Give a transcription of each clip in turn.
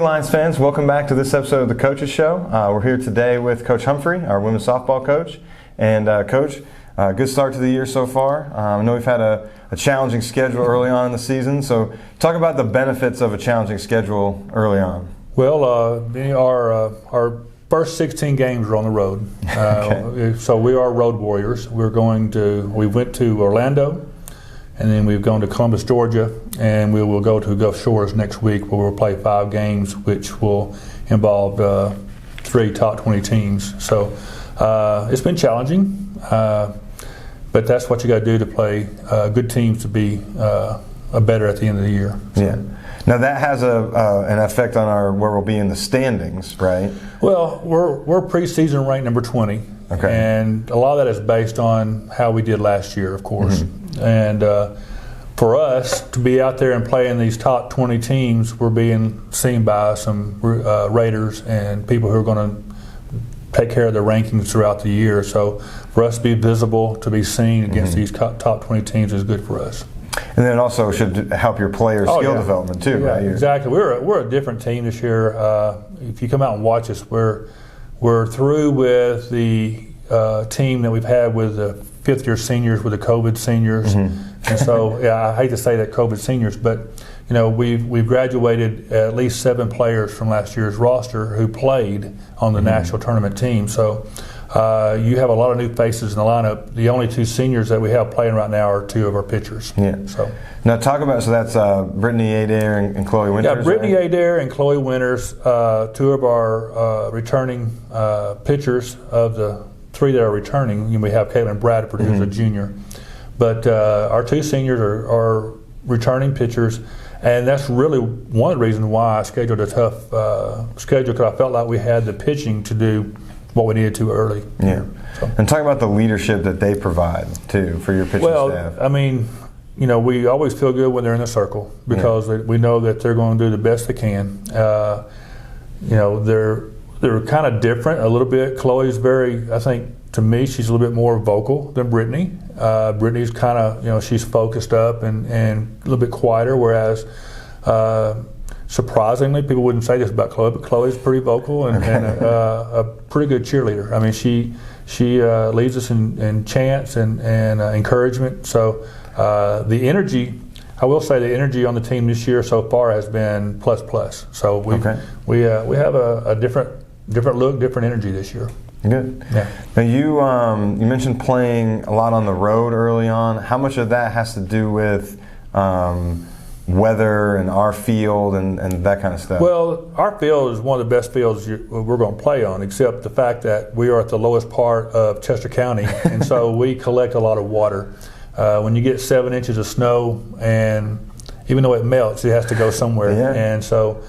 Lions fans, welcome back to this episode of the Coaches Show. We're here today with Coach Humphry, our women's softball coach. And Coach, good start to the year so far. I know we've had a challenging schedule early on in the season, so talk about the benefits of a challenging schedule early on. Well, our first 16 games are on the road, okay. So we are road warriors. We went to Orlando, and then we've gone to Columbus, Georgia, and we will go to Gulf Shores next week, where we'll play 5 games, which will involve 3 top 20 teams. So it's been challenging, but that's what you got to do to play good teams to be better at the end of the year. So. Yeah. Now that has an effect on where we'll be in the standings, right? Well, we're preseason ranked number 20, okay. And a lot of that is based on how we did last year, of course. Mm-hmm. And for us to be out there and play in these top 20 teams, we're being seen by some raters and people who are going to take care of the rankings throughout the year. So for us to be visible, to be seen against these top 20 teams is good for us. And then it also should help your players' skill development too, right? Exactly. We're a different team this year. If you come out and watch us, we're through with the team that we've had with the fifth-year seniors, with the COVID seniors, and so I hate to say that COVID seniors, but you know we've graduated at least 7 players from last year's roster who played on the national tournament team. So. You have a lot of new faces in the lineup. The only 2 seniors that we have playing right now are 2 of our pitchers. Yeah. So now talk about, so that's Brittany Adair and Chloe Winters. Yeah, Brittany Adair and Chloe Winters, 2 of our returning pitchers of the 3 that are returning. We have Caitlin Bradford, who's a junior, but our 2 seniors are returning pitchers. And that's really one of the reasons why I scheduled a tough schedule, because I felt like we had the pitching to do what we needed to early. Yeah. So. And talk about the leadership that they provide too for your pitching staff. Well, I mean, you know, we always feel good when they're in the circle because we know that they're going to do the best they can. You know, they're kind of different a little bit. Chloe's very, I think, to me, she's a little bit more vocal than Brittany. Brittany's kind of, you know, she's focused up and a little bit quieter, whereas surprisingly, people wouldn't say this about Chloe, but Chloe's pretty vocal and a pretty good cheerleader. I mean, she leads us in chants and encouragement. So the energy, I will say, the energy on the team this year so far has been plus. So we have a different look, different energy this year. Good. Yeah. Now you mentioned playing a lot on the road early on. How much of that has to do with weather and our field and that kind of stuff? Well, our field is one of the best fields we're going to play on, except the fact that we are at the lowest part of Chester County, and so we collect a lot of water. When you get 7 inches of snow, and even though it melts, it has to go somewhere. Yeah. And so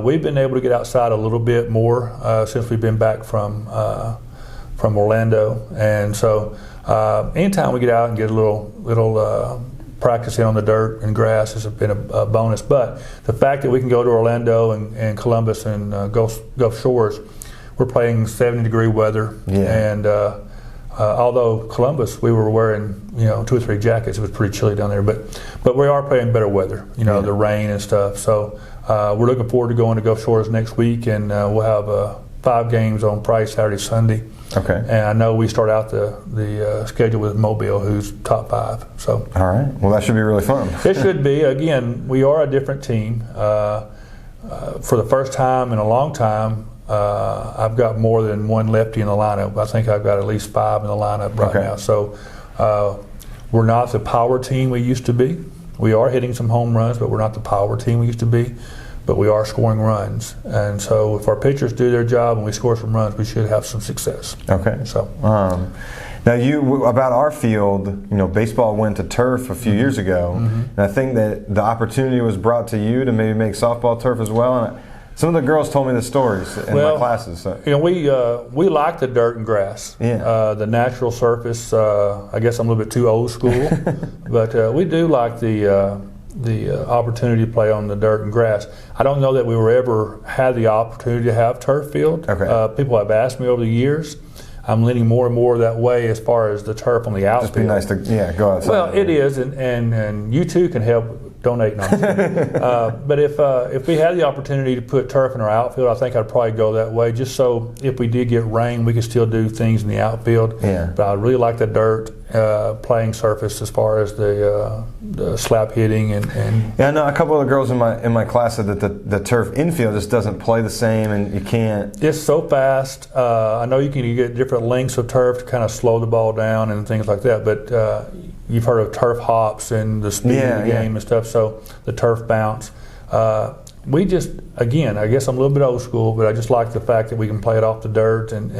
we've been able to get outside a little bit more since we've been back from Orlando, and so anytime we get out and get a little practicing on the dirt and grass has been a bonus. But the fact that we can go to Orlando and Columbus and Gulf Shores, we're playing 70-degree weather. Yeah. And although Columbus, we were wearing 2 or 3 jackets, it was pretty chilly down there. But we are playing better weather, the rain and stuff. So we're looking forward to going to Gulf Shores next week, and we'll have 5 games on Price Saturday, Sunday. Okay. And I know we start out the schedule with Mobile, who's top 5. So. All right. Well, that should be really fun. It should be. Again, we are a different team. For the first time in a long time, I've got more than 1 lefty in the lineup. I think I've got at least 5 in the lineup right now. So we're not the power team we used to be. We are hitting some home runs, but we're not the power team we used to be. But we are scoring runs, and so if our pitchers do their job and we score some runs, we should have some success. Okay. So now about our field, baseball went to turf a few years ago, and I think that the opportunity was brought to you to maybe make softball turf as well. And some of the girls told me the stories in my classes. So. We like the dirt and grass. Yeah. The natural surface. I guess I'm a little bit too old school, but we do like the opportunity to play on the dirt and grass. I don't know that we had the opportunity to have turf field. Okay. People have asked me over the years. I'm leaning more and more that way as far as the turf on the outfield. Just be nice to go outside. Well, it is, and you too can help donate. But if we had the opportunity to put turf in our outfield, I think I'd probably go that way, just so if we did get rain, we could still do things in the outfield. Yeah. But I really like the dirt playing surface as far as the slap hitting and yeah, I know a couple of the girls in my class said that the turf infield just doesn't play the same, and you can't. It's so fast. I know you can get different lengths of turf to kind of slow the ball down and things like that, but you've heard of turf hops and the speed of the game and stuff, so the turf bounce. We just, again, I guess I'm a little bit old school, but I just like the fact that we can play it off the dirt and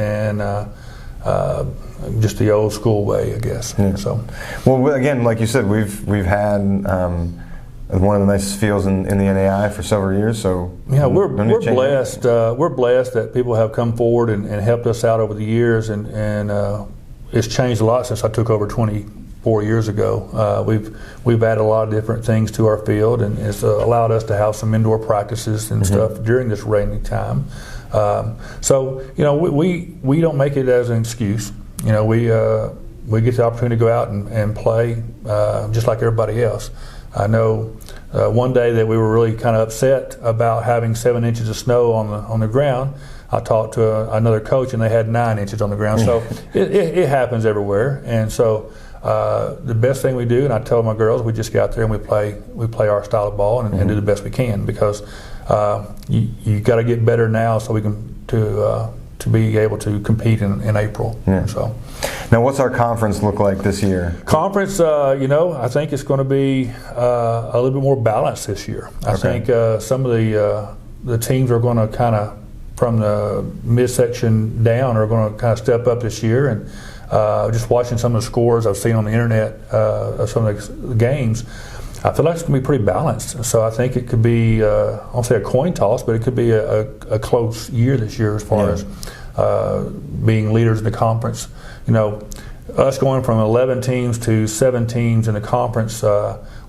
just the old school way, I guess. Yeah. So, well, again, like you said, we've had one of the nicest fields in the NAI for several years. So yeah, we're blessed. We're blessed that people have come forward and helped us out over the years, and it's changed a lot since I took over 24 years ago. We've added a lot of different things to our field, and it's allowed us to have some indoor practices and stuff during this rainy time. So we don't make it as an excuse. We get the opportunity to go out and play just like everybody else. I know one day that we were really kind of upset about having 7 inches of snow on the ground. I talked to another coach, and they had 9 inches on the ground. So it happens everywhere, and so the best thing we do, and I tell my girls, we just get out there and we play our style of ball and do the best we can, because you got to get better now so we can to be able to compete in April. Yeah. So. Now, what's our conference look like this year? Conference, I think it's going to be a little bit more balanced this year. I think some of the teams are going to kind of, from the midsection down, are going to kind of step up this year. And just watching some of the scores I've seen on the internet of some of the games, I feel like it's going to be pretty balanced. So I think it could be, I won't say a coin toss, but it could be a close year this year as far as being leaders in the conference. Us going from 11 teams to 7 teams in the conference,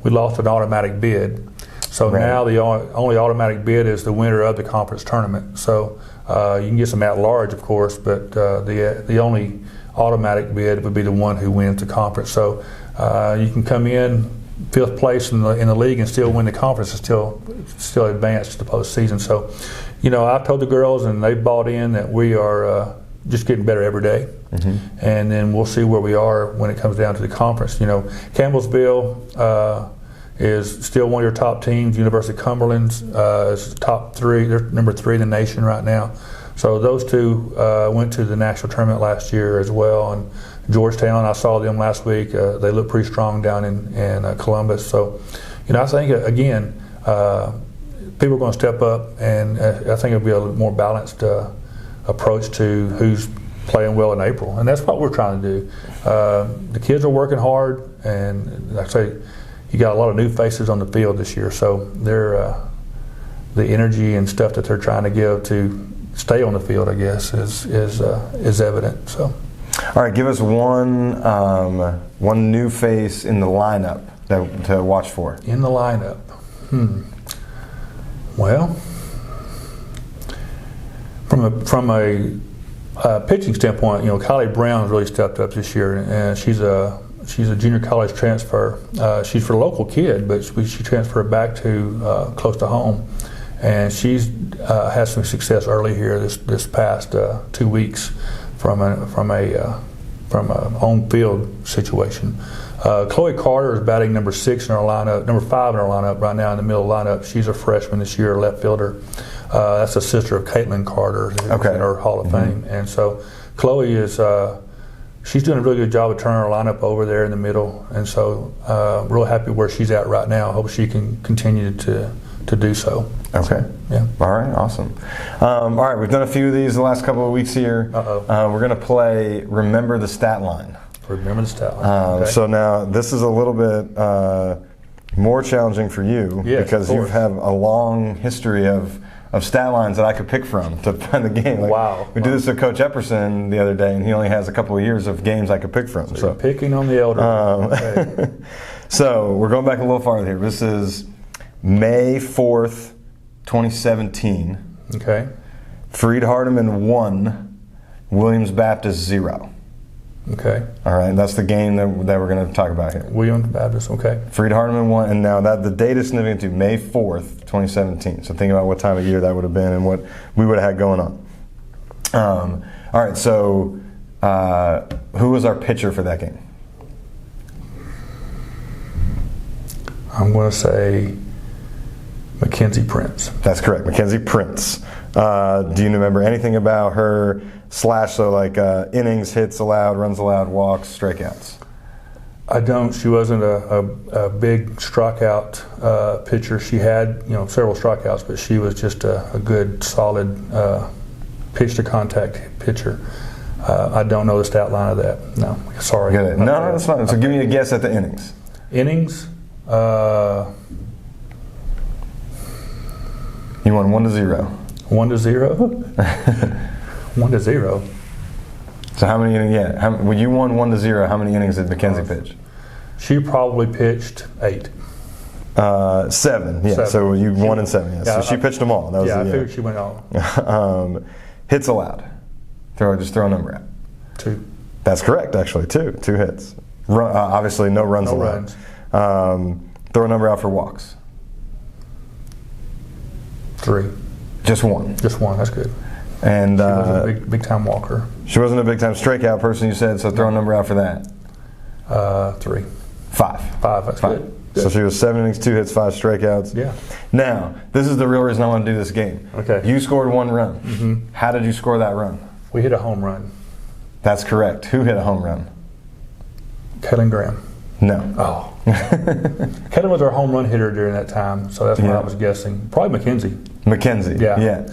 we lost an automatic bid. So now the only automatic bid is the winner of the conference tournament. So you can get some at-large, of course, but the only automatic bid would be the one who wins the conference. So you can come in 5th place in the league and still win the conference and still advance to the postseason. So, I've told the girls, and they've bought in, that we are just getting better every day. And then we'll see where we are when it comes down to the conference. Campbellsville is still one of your top teams. University of Cumberland's is top 3. They're number 3 in the nation right now. So those two went to the national tournament last year as well. And Georgetown, I saw them last week. They look pretty strong down in Columbus. So, I think, again, people are going to step up, and I think it'll be a little more balanced approach to who's playing well in April. And that's what we're trying to do. The kids are working hard, and like I say, you got a lot of new faces on the field this year. So they're the energy and stuff that they're trying to give to stay on the field, I guess, is evident. So. All right, give us one new face in the lineup to watch for. In the lineup, Well, from a pitching standpoint, Kylie Brown's really stepped up this year, and she's a junior college transfer. She's for a local kid, but she transferred back to close to home, and she's had some success early here this past 2 weeks from a home field situation. Chloe Carter is batting number 6 in our lineup, number 5 in our lineup right now in the middle of the lineup. She's a freshman this year, left fielder. That's the sister of Caitlin Carter, who's in our Hall of Fame. And so Chloe is she's doing a really good job of turning our lineup over there in the middle. And so real happy where she's at right now. I hope she can continue to do so. Okay. So, yeah. All right. Awesome. All right. We've done a few of these the last couple of weeks here. We're going to play Remember the Statline. Remember the Statline. So now this is a little bit more challenging for you because you have a long history of stat lines that I could pick from to find the game. Wow. We did this with Coach Epperson the other day, and he only has a couple of years of games I could pick from. So you're picking on the elder. So we're going back a little farther here. This is May 4th, 2017. Okay. Freed-Hardeman 1, Williams Baptist 0. Okay. All right, that's the game that we're going to talk about here. William Baptist. Okay. Freed-Hardeman won, and now that the date is significant to May 4th, 2017. So think about what time of year that would have been and what we would have had going on. All right, so who was our pitcher for that game? I'm going to say Mackenzie Prince. That's correct, Mackenzie Prince. Do you remember anything about her slash, so like innings, hits allowed, runs allowed, walks, strikeouts? I don't. She wasn't a big strikeout pitcher. She had several strikeouts, but she was just a good, solid pitch to contact pitcher. I don't know the stat line of that. No, sorry. No, that's fine. So give me a guess at the innings. Innings. You won 1-0. 1-0. 1-0. So how many innings? Yeah, when you won 1-0, how many innings did Mackenzie pitch? She probably pitched 8. 7. Yeah. 7. So you won in 7. Yeah. So she pitched them all. That was I figured she went all. Hits allowed. Just throw a number out. 2. That's correct. Actually, 2 hits. Obviously, no runs allowed. Throw a number out for walks. 3. Just 1. Just 1. That's good. And she wasn't a big time walker. She wasn't a big time strikeout person, you said. So throw a number out for that. 3. 5. 5. That's good. So she was 7 innings, 2 hits, 5 strikeouts. Yeah. Now, this is the real reason I want to do this game. Okay. You scored 1 run. Mm-hmm. How did you score that run? We hit a home run. That's correct. Who hit a home run? Kellen Graham. No. Oh. Kellen was our home run hitter during that time, so that's what I was guessing. Probably Mackenzie. Mackenzie. Yeah.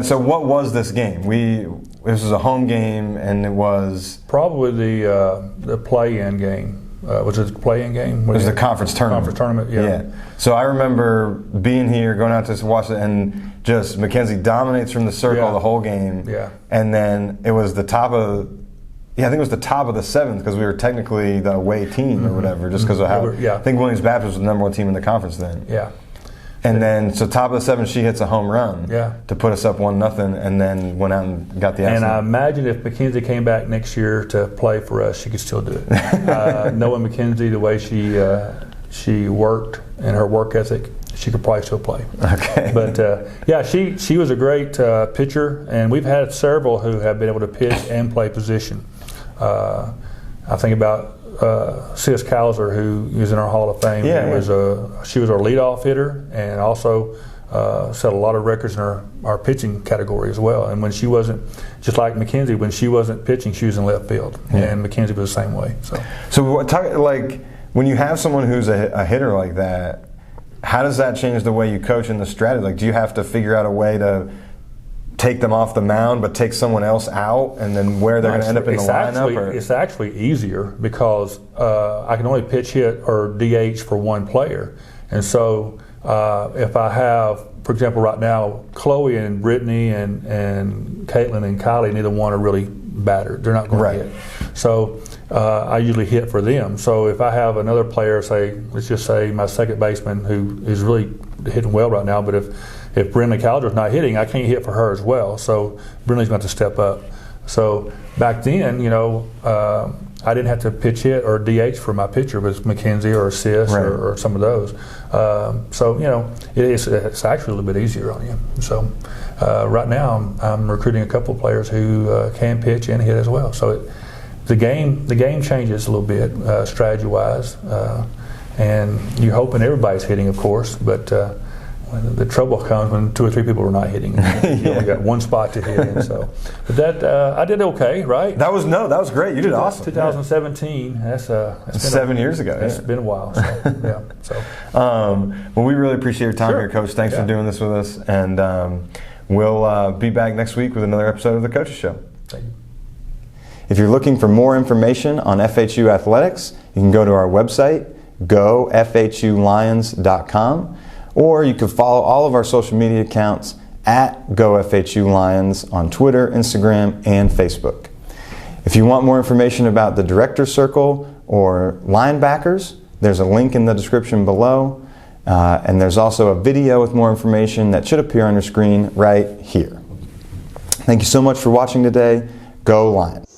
So what was this game? This was a home game, and it was probably the play-in game. Was it the play-in game? It was the conference tournament. Conference tournament, yeah. So I remember being here, going out to watch it, and just Mackenzie dominates from the circle the whole game. Yeah. And then it was the top of, I think it was the top of the 7th because we were technically the away team or whatever, just because of how. I think Williams Baptist was the number 1 team in the conference then. Yeah. And then, so top of the 7th, she hits a home run to put us up 1-0, and then went out and got the accident. And I imagine if Mackenzie came back next year to play for us, she could still do it. Knowing Mackenzie, the way she worked and her work ethic, she could probably still play. Okay. But she was a great pitcher, and we've had several who have been able to pitch and play position. I think about Sis Cowser, who is in our Hall of Fame. She was our leadoff hitter, and also set a lot of records in our pitching category as well. And when she wasn't, just like Mackenzie, when she wasn't pitching, she was in left field, and Mackenzie was the same way. So when you have someone who's a hitter like that, how does that change the way you coach and the strategy? Like, do you have to figure out a way to take them off the mound, but take someone else out, and then where they're going to end up in the lineup? It's actually easier because I can only pitch hit or DH for one player, and so if I have, for example, right now, Chloe and Brittany and Caitlin and Kylie, neither one are really battered. They're not going to hit. So I usually hit for them. So if I have another player, let's just say my second baseman, who is really hitting well right now, but if Brenda Calder's not hitting, I can't hit for her as well. So Brenda's going to step up. So back then, I didn't have to pitch hit or DH for my pitcher. It was Mackenzie or Sis or some of those. It's actually a little bit easier on you. So right now I'm recruiting a couple of players who can pitch and hit as well. So the game changes a little bit strategy-wise, and you're hoping everybody's hitting, of course, but the trouble comes when 2 or 3 people are not hitting. You only got one spot to hit in. So, but that I did okay, right? That was great. You did awesome. 2017. That's 7 years ago. It's been a while. So, well, we really appreciate your time here, Coach. Thanks for doing this with us, and we'll be back next week with another episode of the Coaches Show. Thank you. If you're looking for more information on FHU athletics, you can go to our website, gofhulions.com. Or you can follow all of our social media accounts at GoFHULions on Twitter, Instagram, and Facebook. If you want more information about the Director Circle or linebackers, there's a link in the description below. And there's also a video with more information that should appear on your screen right here. Thank you so much for watching today. Go Lions!